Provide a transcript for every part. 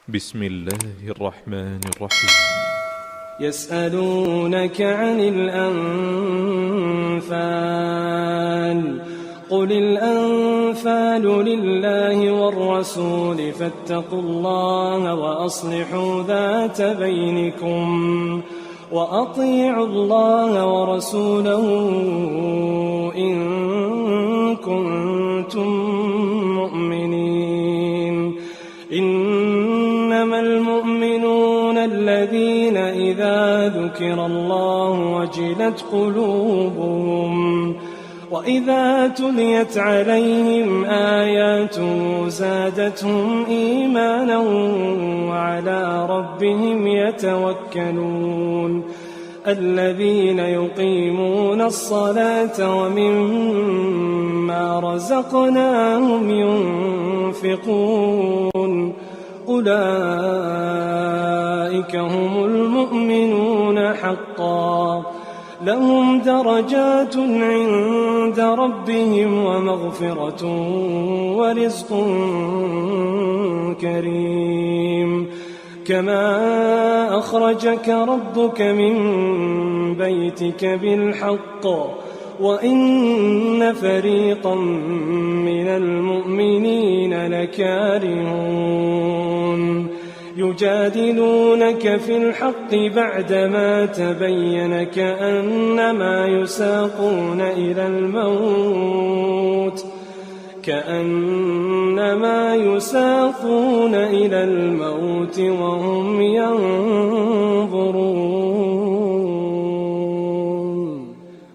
بسم الله الرحمن الرحيم. يسألونك عن الأنفال قل الأنفال لله والرسول فاتقوا الله وأصلحوا ذات بينكم وأطيعوا الله ورسوله إن كنتم مؤمنين. إنما المؤمنون الذين إذا ذكر الله وجلت قلوبهم وإذا تليت عليهم آياته زادتهم إيمانا وعلى ربهم يتوكلون. الذين يقيمون الصلاة ومما رزقناهم ينفقون أولئك هم المؤمنون حقا لهم درجات عند ربهم ومغفرة ورزق كريم. كما أخرجك ربك من بيتك بالحق وإن فريقا من المؤمنين لكارهون يجادلونك في الحق بعدما تبين كأنما يساقون إلى الموت وهم ينظرون.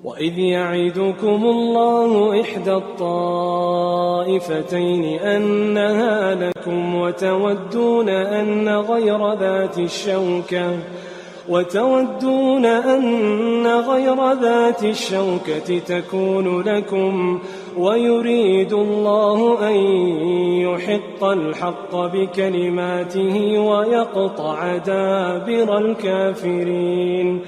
وإذ يعدكم الله إحدى الطائفتين أنها لكم وتودون أن غير ذات الشوكة تكون لكم ويريد الله أن يحق الحق بكلماته ويقطع دابر الكافرين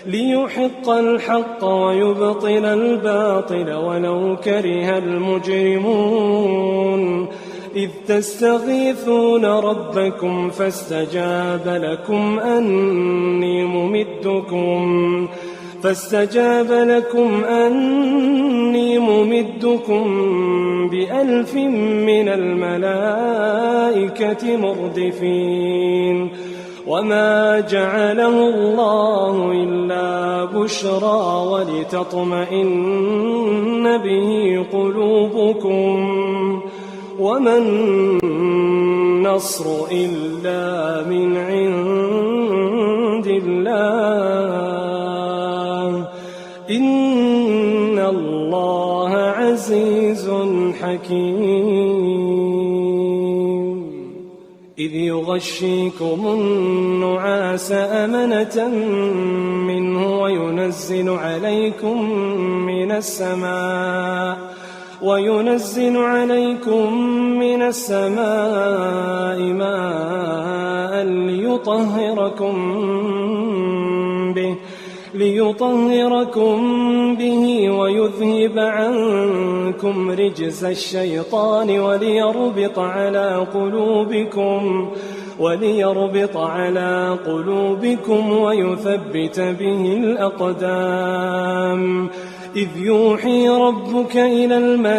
ليحق الحق ويبطل الباطل ولو كره المجرمون. إذ تستغيثون ربكم فاستجاب لكم أني ممدكم ب1000 من الملائكة مردفين. وما جعله الله إلا بشرى ولتطمئن به قلوبكم وما النصر إلا من عند الله إن الله عزيز حكيم. إذ يغشيكم النعاس أمنة منه وينزل عليكم من السماء ماء ليطهركم به ويذهب عنكم رجز الشيطان وليربط على قلوبكم ويثبت به الأقدام. إذ يوحي ربك إلى الملائكة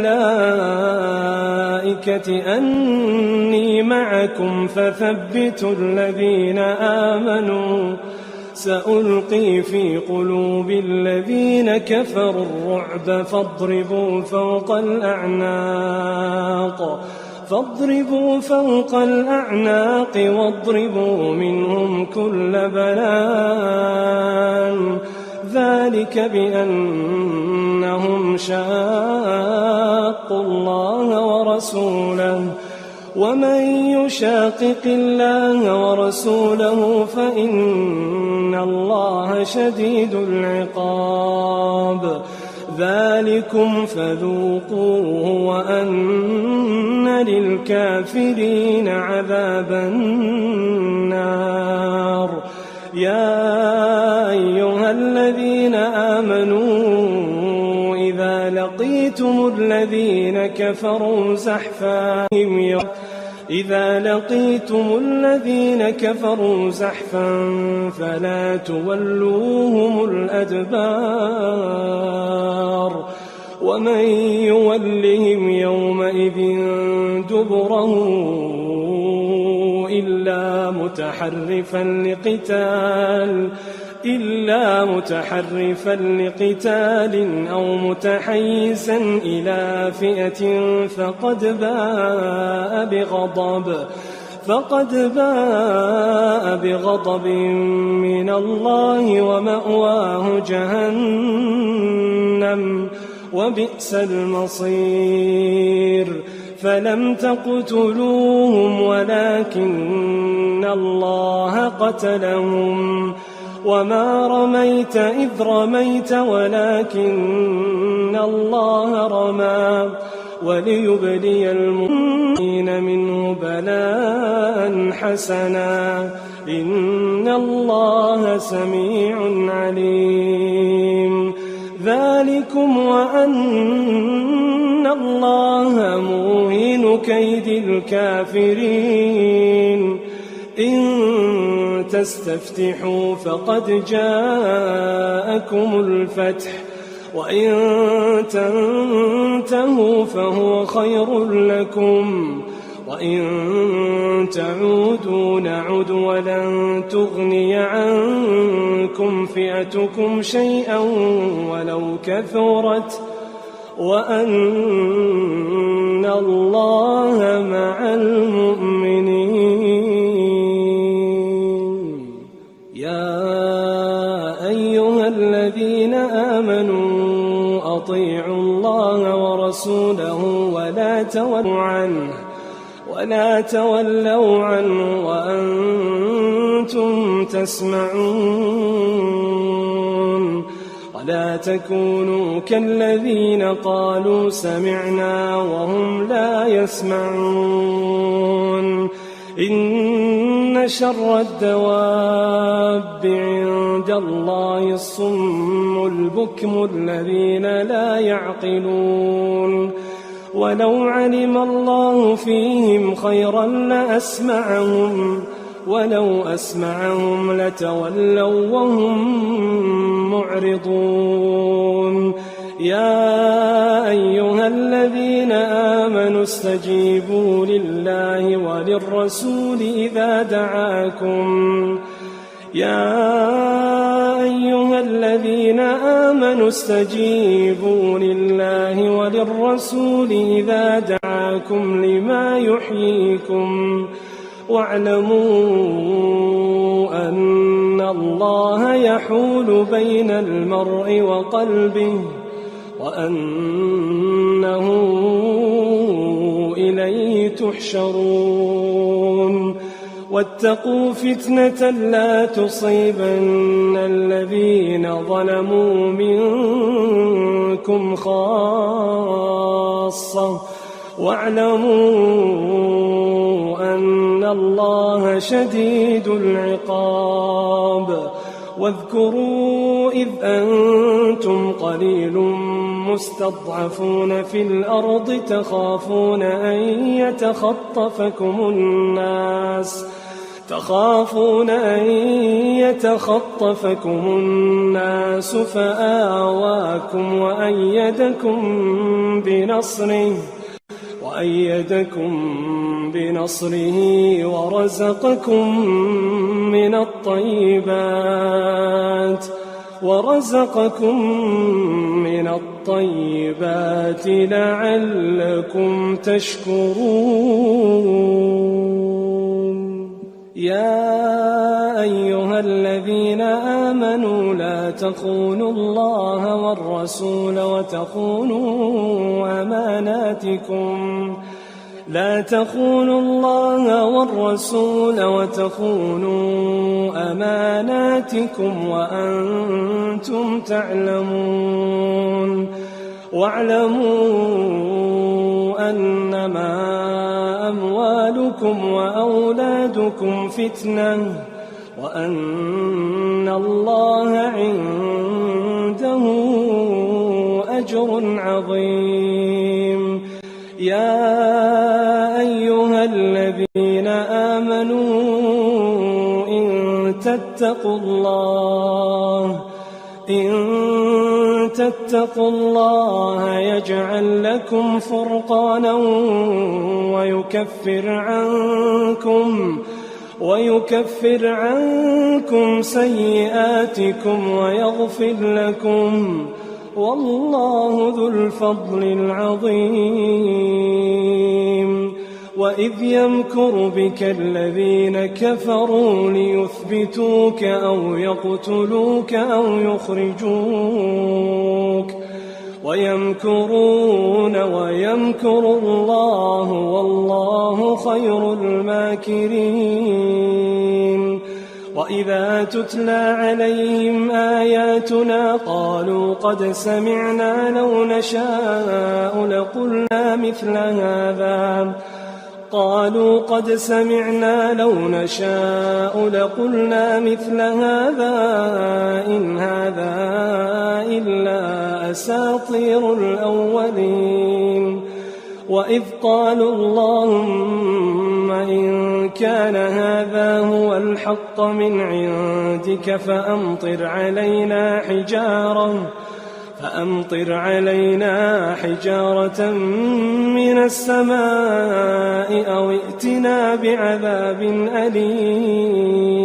أني معكم فثبتوا الذين آمنوا سألقي في قلوب الذين كفروا الرعب فاضربوا فوق الأعناق واضربوا منهم كل بنان. ذلك بأنهم شاقوا الله ورسوله ومن يشاقق الله ورسوله فإن الله شديد العقاب. ذلكم فذوقوه وأن للكافرين عذاب النار. يا أيها الذين آمنوا إذا لقيتم الذين كفروا زحفا إذا لقيتم الذين كفروا زحفا فلا تولوهم الأدبار ومن يولهم يومئذ دبره إلا متحرفا لقتال أو متحيزا إلى فئة فقد باء بغضب من الله ومأواه جهنم وبئس المصير فلم تقتلوهم ولكن الله قتلهم وما رميت إذ رميت ولكن الله رمى وليبلي المؤمنين منه بلاء حسنا إن الله سميع عليم ذلكم وأن الله موهن كيد الكافرين إن تستفتحوا فقد جاءكم الفتح وإن تنتهوا فهو خير لكم وإن تعودوا نعد ولن تغني عنكم فئتكم شيئا ولو كثرت وأن الله مع المؤمنين يا أيها الذين آمنوا أطيعوا الله ورسوله ولا تولوا عنه وأنتم تسمعون ولا تكونوا كالذين قالوا سمعنا وهم لا يسمعون إن شر الدواب عند الله الصم البكم الذين لا يعقلون ولو علم الله فيهم خيرا لأسمعهم ولو أسمعهم لتولوا وهم معرضون يا أيها الذين آمنوا استجيبوا لله وللرسول إذا دعاكم لما يحييكم واعلموا أن الله يحول بين المرء وقلبه وأنه إليه تحشرون واتقوا فتنة لا تصيبن الذين ظلموا منكم خاصة واعلموا أن الله شديد العقاب واذكروا إذ أنتم قليل مستضعفون في الأرض تخافون أن يتخطفكم الناس فآواكم وأيدكم بنصره ورزقكم من الطيبات لعلكم تشكرون يا أيها الذين آمنوا لا تخونوا الله والرسول وتخونوا أماناتكم وأنتم تعلمون واعلموا أنما أموالكم وأولادكم فتنة وأن الله عنده أجر عظيم يا أيها الذين آمنوا إن تتقوا الله يجعل لكم فرقانا ويكفر عنكم سيئاتكم ويغفر لكم، والله ذو الفضل العظيم. وإذ يمكر بك الذين كفروا ليثبتوك أو يقتلوك أو يخرجوك، ويمكرون ويمكر الله والله خير الماكرين. وإذا تتلى عليهم آياتنا قالوا قد سمعنا لو نشاء لقلنا مثل هذا إن هذا إلا أساطير الأولين. وإذ قالوا اللهم إن كان هذا هو الحق من عندك فأمطر علينا حجارة من السماء أو ائتنا بعذاب أليم.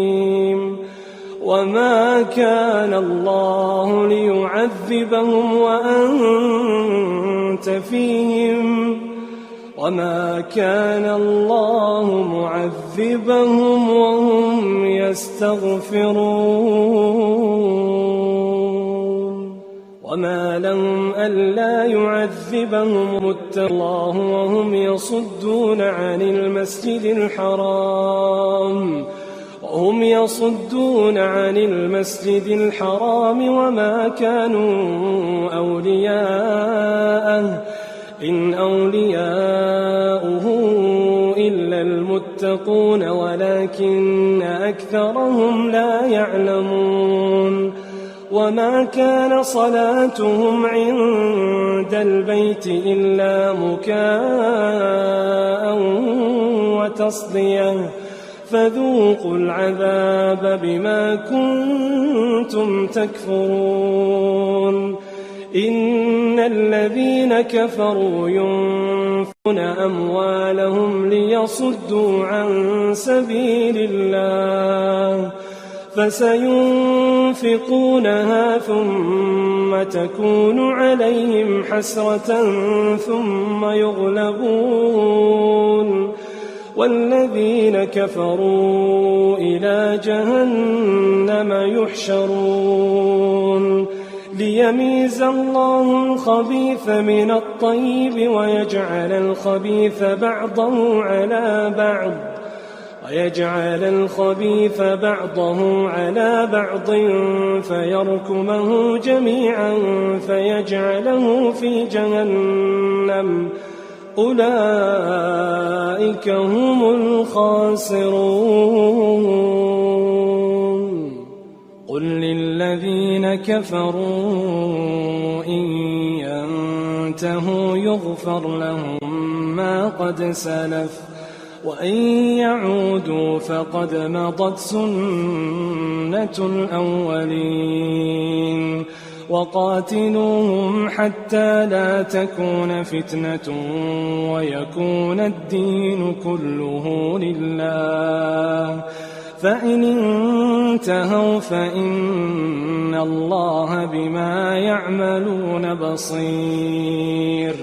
وما كان الله ليعذبهم وأنت فيهم، وما كان الله معذبهم وهم يستغفرون. وما لهم ألا يعذبهم الله وهم يصدون عن المسجد الحرام وما كانوا أولياءه إن أولياؤه إلا المتقون ولكن أكثرهم لا يعلمون. وما كان صلاتهم عند البيت إلا مكاء وتصدية فذوقوا العذاب بما كنتم تكفرون. إن الذين كفروا ينفقون أموالهم ليصدوا عن سبيل الله فسينفقونها ثم تكون عليهم حسرة ثم يغلبون، والذين كفروا إلى جهنم يحشرون. ليميز الله الخبيث من الطيب ويجعل الخبيث بعضه على بعض فيركمه جميعا فيجعله في جهنم، أولئك هم الخاسرون. قل للذين كفروا إن ينتهوا يغفر لهم ما قد سلف وإن يعودوا فقد مضت سنة الأولين. وقاتلوهم حتى لا تكون فتنة ويكون الدين كله لله، فإن انتهوا فإن الله بما يعملون بصير،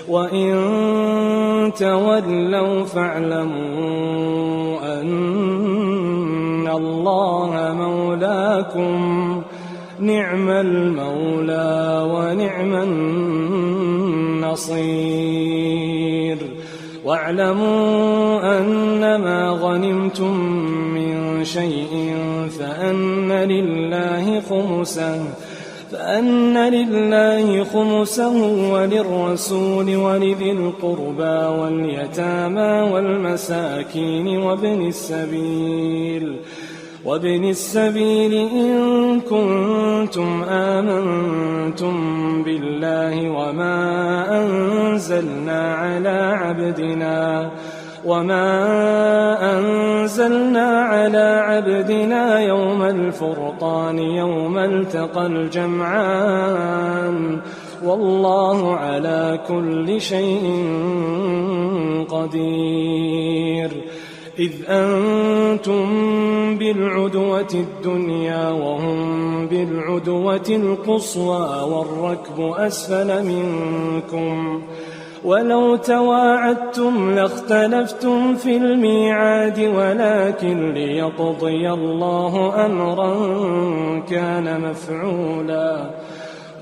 وإن تولوا فاعلموا أن الله مولاكم نعم المولى ونعم النصير. واعلموا أنما غنمتم من شيء فأن لله خمسه وللرسول ولذي القربى واليتامى والمساكين وابن السبيل إن كنتم آمنتم بالله وما أنزلنا وما أنزلنا على عبدنا يوم الفرقان يوم التقى الجمعان والله على كل شيء قدير. إذ أنتم بالعدوة الدنيا وهم بالعدوة القصوى والركب أسفل منكم ولو تواعدتم لاختلفتم في الميعاد ولكن ليقضي الله أمرا كان مفعولا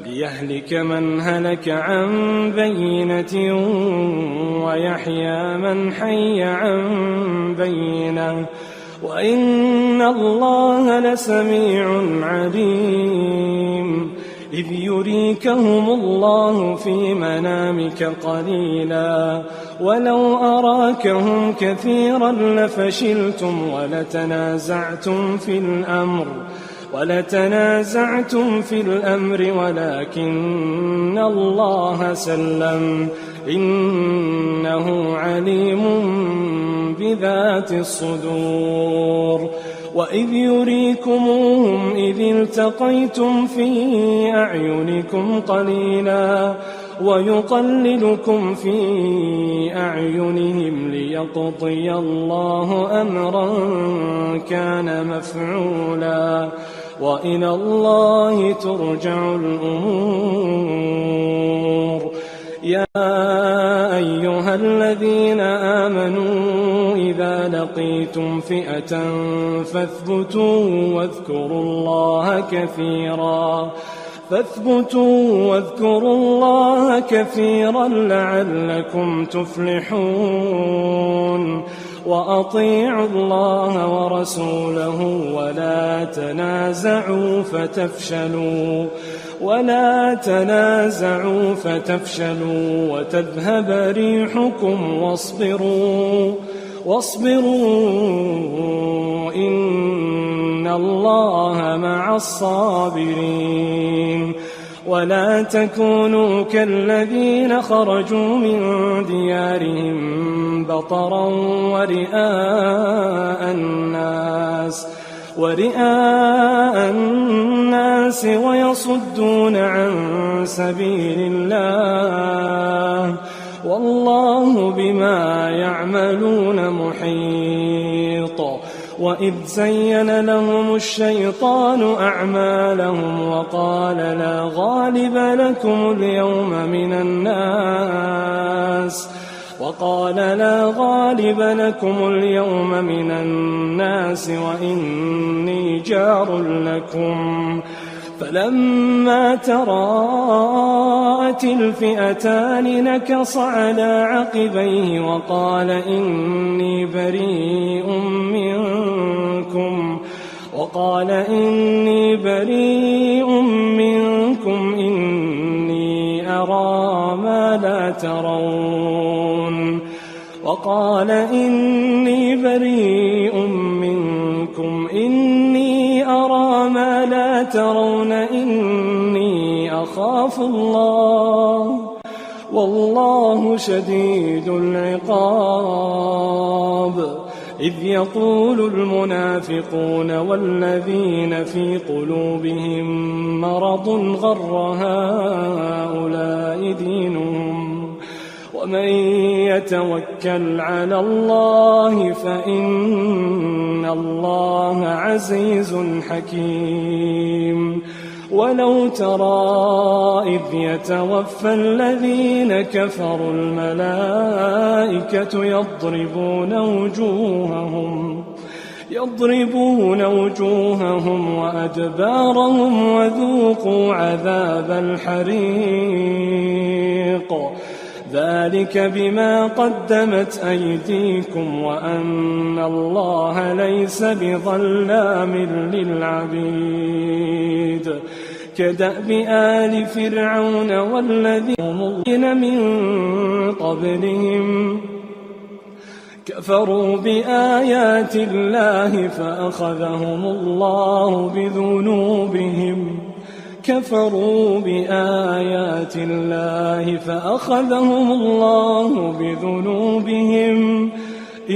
ليهلك من هلك عن بينة ويحيى من حي عن بينة وإن الله لسميع عليم. إذ يريكهم الله في منامك قليلا ولو أراكهم كثيرا لفشلتم ولتنازعتم في الأمر ولكن الله سلم إنه عليم بذات الصدور. وإذ يريكموهم إذ التقيتم في أعينكم قليلا ويقللكم في أعينهم ليقضي الله أمرا كان مفعولا وإلى الله ترجع الأمور. يا أيها الذين آمنوا إذا لقيتم فئة فاثبتوا واذكروا الله كثيرا لعلكم تفلحون. وأطيعوا الله ورسوله ولا تنازعوا فتفشلوا وتذهب ريحكم واصبروا إن الله مع الصابرين. ولا تكونوا كالذين خرجوا من ديارهم بطرا ورئاء الناس ويصدون عن سبيل الله والله بما يعملون محيط. وإذ زين لهم الشيطان أعمالهم وقال لا غالب لكم اليوم من الناس وإني جار لكم. فلما تراءت الفئتان نكص على عقبيه وقال إني بريء منكم إني أرى ما لا ترون إني أخاف الله والله شديد العقاب. إذ يقول المنافقون والذين في قلوبهم مرض غر هؤلاء دينهم ومن يتوكل على الله فإن الله عزيز حكيم. ولو ترى إذ يتوفى الذين كفروا الملائكة يضربون وجوههم وأدبارهم وذوقوا عذاب الحريق ذلك بما قدمت أيديكم وأن الله ليس بظلام للعبيد. كدأب آل فرعون والذين من قبلهم كفروا بآيات الله فأخذهم الله بذنوبهم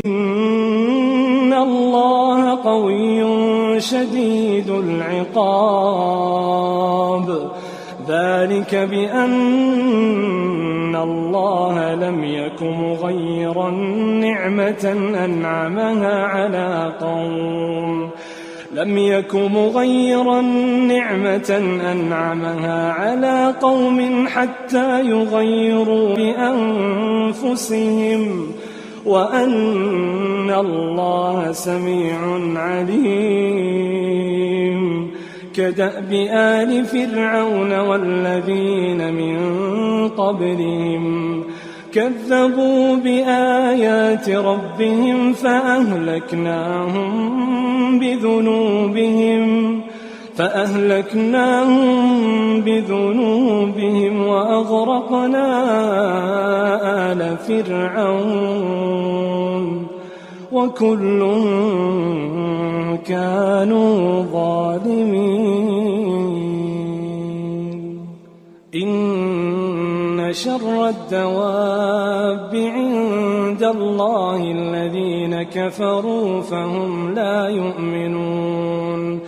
إن الله قوي شديد العقاب. ذلك بأن الله لم يك مغيرا نعمة أنعمها على قوم حتى يغيروا بأنفسهم وأن الله سميع عليم. كدأب آل فرعون والذين من قبلهم كذبوا بآيات ربهم فأهلكناهم بذنوبهم وأغرقنا آل فرعون وكل كانوا ظالمين. إن شر الدواب عند الله الذين كفروا فهم لا يؤمنون.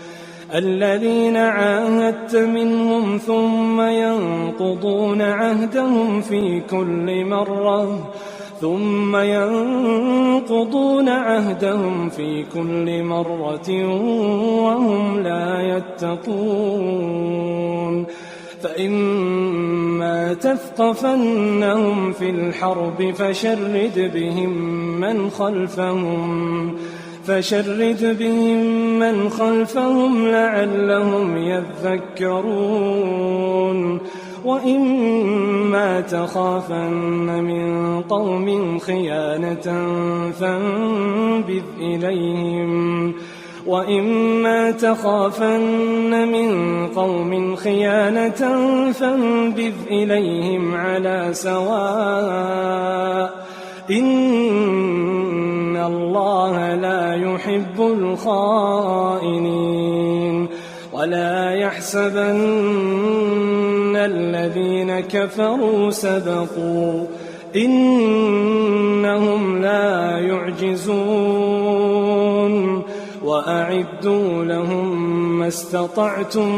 الذين عاهدت منهم ثم ينقضون عهدهم في كل مرة وهم لا يتقون. فإما تثقفنهم في الحرب فشرد بهم من خلفهم لعلهم يذكرون. وإما تخافن من قوم خيانة فانبذ إليهم على سواء. إن الله لا يحب الخائنين. ولا يحسبن الذين كفروا سبقوا إنهم لا يعجزون. وأعدوا لهم ما استطعتم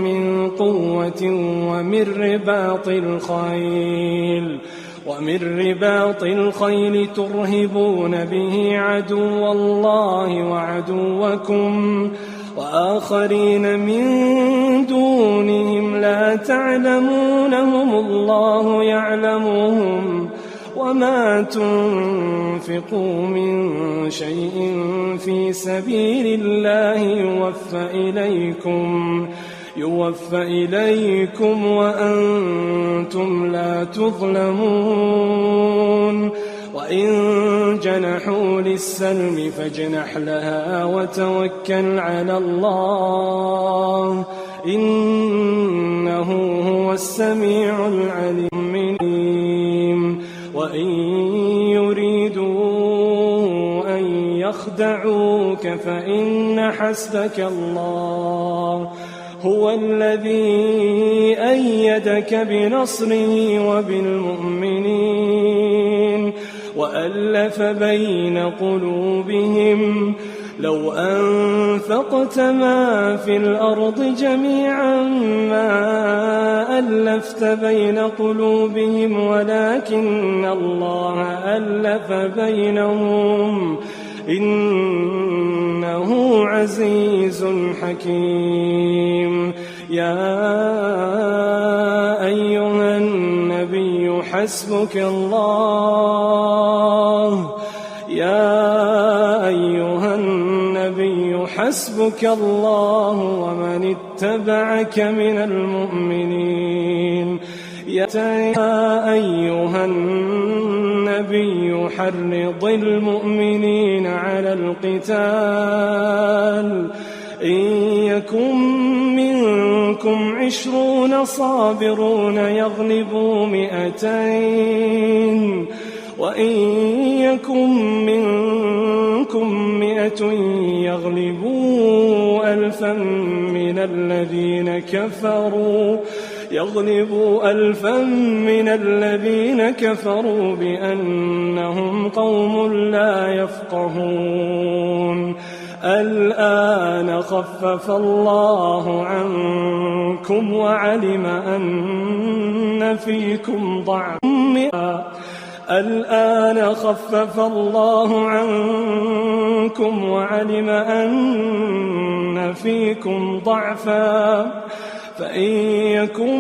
من قوة ومن رباط الخيل ترهبون به عدو الله وعدوكم وآخرين من دونهم لا تعلمونهم الله يعلمهم. وما تنفقوا من شيء في سبيل الله يوفى إليكم وأنتم لا تظلمون. وإن جنحوا للسلم فاجنح لها وتوكل على الله إنه هو السميع العليم. وإن يريدوا أن يخدعوك فإن حسبك الله هو الذي أيدك بنصره وبالمؤمنين وألف بين قلوبهم. لو أنفقت ما في الأرض جميعا ما ألفت بين قلوبهم ولكن الله ألف بينهم إنه عزيز حكيم. يا أيها النبي حسبك الله ومن اتبعك من المؤمنين. يا أيها النبي حرض المؤمنين على القتال إن يكن منكم 20 صابرون يغلبوا 200 وإن يكن منكم 100 يغلبوا 1000 من الذين كفروا بأنهم قوم لا يفقهون. الآن خفف الله عنكم وعلم أن فيكم ضعفا فإن يكن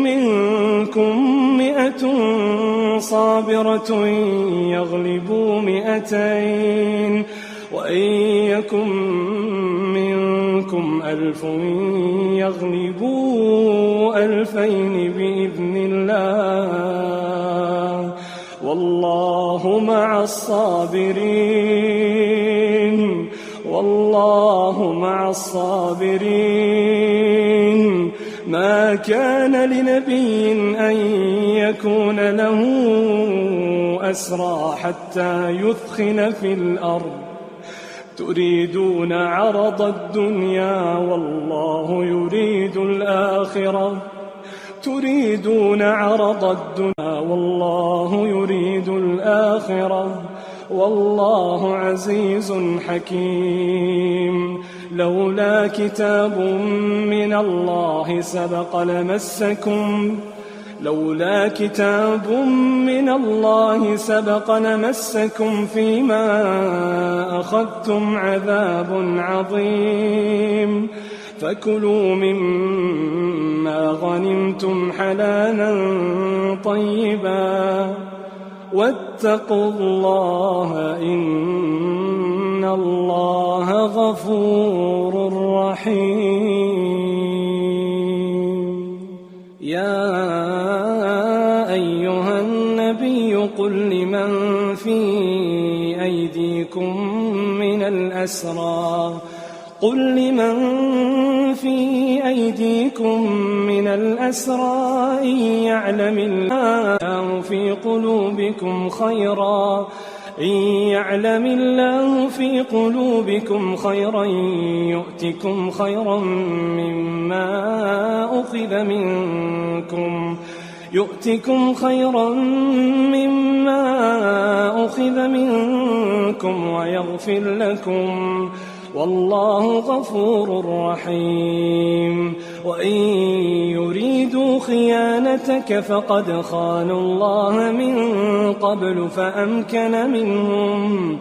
منكم 100 صابرة يغلبوا 200 وإن يكن منكم 1000 يغلبوا 2000 بإذن الله والله مع الصابرين. ما كان لنبي أن يكون له أسرى حتى يثخن في الأرض تريدون عرض الدنيا والله يريد الآخرة والله عزيز حكيم. لولا كتاب من الله سبق لمسكم فيما أخذتم عذاب عظيم. فكلوا مما غنمتم حلالا طيبا واتقوا الله إن الله غفور رحيم. يا أيها النبي قل لمن في أيديكم من الأسرى إن يعلم الله في قلوبكم خيرا يؤتكم خيرا مما أخذ منكم ويغفر لكم والله غفور رحيم. وإن يريدوا خيانتك فقد خانوا الله من قبل فأمكن منهم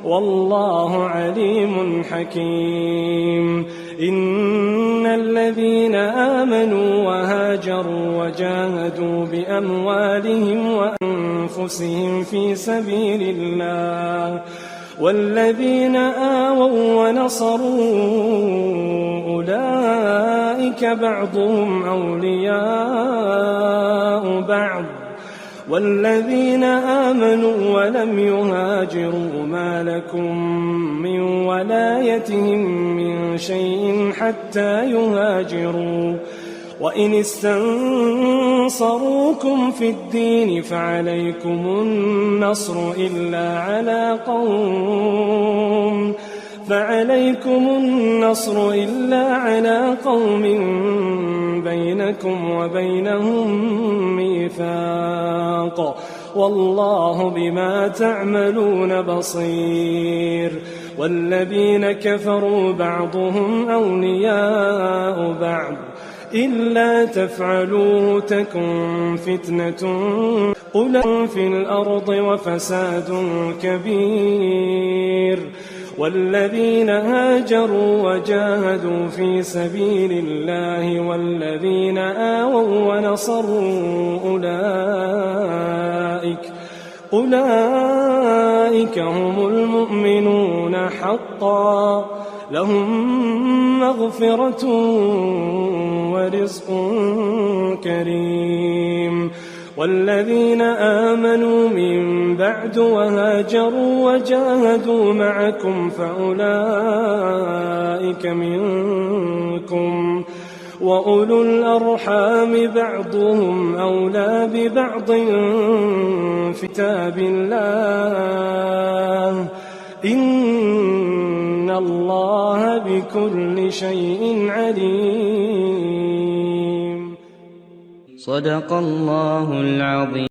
والله عليم حكيم. إن الذين آمنوا وهاجروا وجاهدوا بأموالهم وأنفسهم في سبيل الله والذين آووا ونصروا أولئك بعضهم أولياء بعض والذين آمنوا ولم يهاجروا ما لكم من ولايتهم من شيء حتى يهاجروا وإن استنصروكم في الدين فعليكم النصر إلا على قوم بينكم وبينهم ميثاق والله بما تعملون بصير. والذين كفروا بعضهم أولياء بعض إلا تفعلوه تكن فتنة في الأرض وفساد كبير. والذين هاجروا وجاهدوا في سبيل الله والذين آووا ونصروا أولئك هم المؤمنون حقا لهم مغفرة ورزق كريم. والذين آمنوا من بعد وهاجروا وجاهدوا معكم فأولئك منكم وأولو الأرحام بعضهم أولى ببعض في كتاب الله إن الله بكل شيء عليم. صدق الله العظيم.